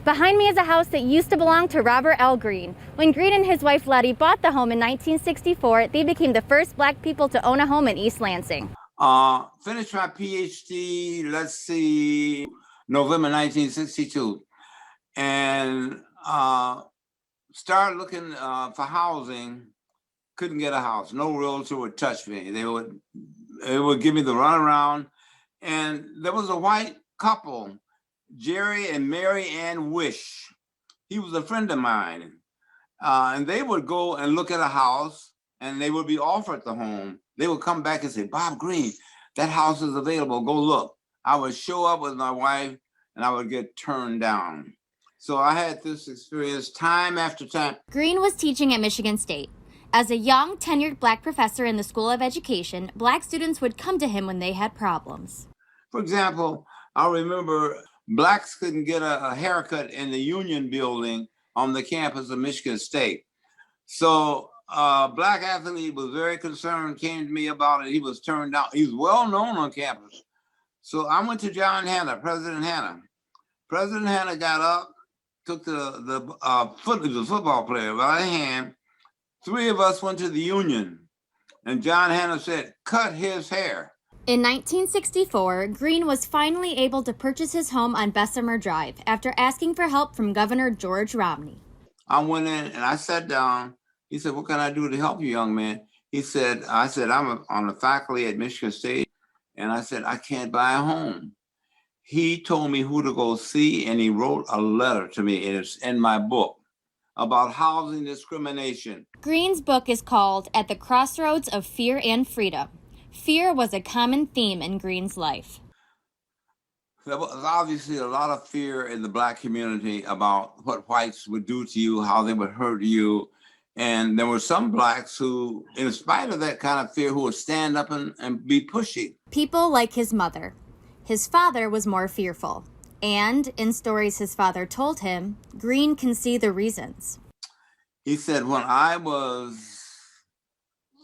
Behind me is a house that used to belong to Robert L. Green. When Green and his wife Lettie bought the home in 1964, they became the first Black people to own a home in East Lansing. Finished my PhD, November 1962, and started looking for housing. Couldn't get a house. No realtor would touch me. They would give me the runaround. And there was a white couple, Jerry and Mary Ann Wish. He was a friend of mine. And they would go and look at a house and they would be offered the home. They would come back and say, Bob Green, that house is available, go look. I would show up with my wife and I would get turned down. So I had this experience time after time. Green was teaching at Michigan State. As a young, tenured Black professor in the School of Education, Black students would come to him when they had problems. For example, I remember Blacks couldn't get a haircut in the Union building on the campus of Michigan State. So a Black athlete was very concerned, came to me about it. He was turned down. He was well known on campus. So I went to John Hanna, President Hanna. President Hanna got up, took the football player by the hand. Three of us went to the Union, and John Hanna said, cut his hair. In 1964, Green was finally able to purchase his home on Bessemer Drive after asking for help from Governor George Romney. I went in and I sat down. He said, what can I do to help you, young man? I said, I'm on the faculty at Michigan State, and I said, I can't buy a home. He told me who to go see, and he wrote a letter to me, and it's in my book, about housing discrimination. Green's book is called At the Crossroads of Fear and Freedom. Fear was a common theme in Green's life. There was obviously a lot of fear in the Black community about what whites would do to you, how they would hurt you. And there were some Blacks who, in spite of that kind of fear, who would stand up and be pushy. People like his mother. His father was more fearful. And in stories his father told him, Green can see the reasons. He said, when I was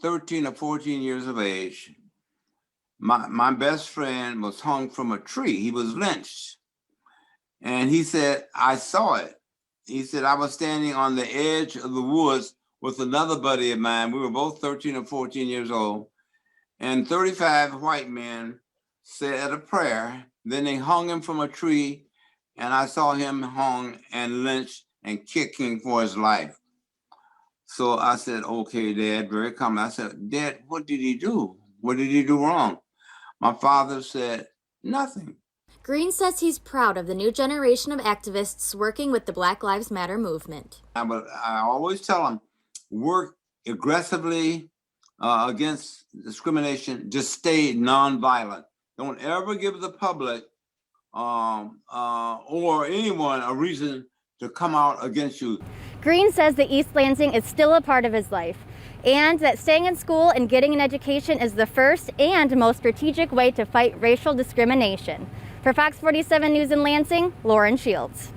13 or 14 years of age, my best friend was hung from a tree. He was lynched. And he said, I saw it. He said, I was standing on the edge of the woods with another buddy of mine. We were both 13 or 14 years old. And 35 white men said a prayer. Then they hung him from a tree, and I saw him hung and lynched and kicking for his life. So I said, okay, Dad, very calm. I said, Dad, what did he do? What did he do wrong? My father said, nothing. Green says he's proud of the new generation of activists working with the Black Lives Matter movement. I always tell them, work aggressively against discrimination. Just stay nonviolent. Don't ever give the public or anyone a reason to come out against you. Green says that East Lansing is still a part of his life, and that staying in school and getting an education is the first and most strategic way to fight racial discrimination. For Fox 47 News in Lansing, Lauren Shields.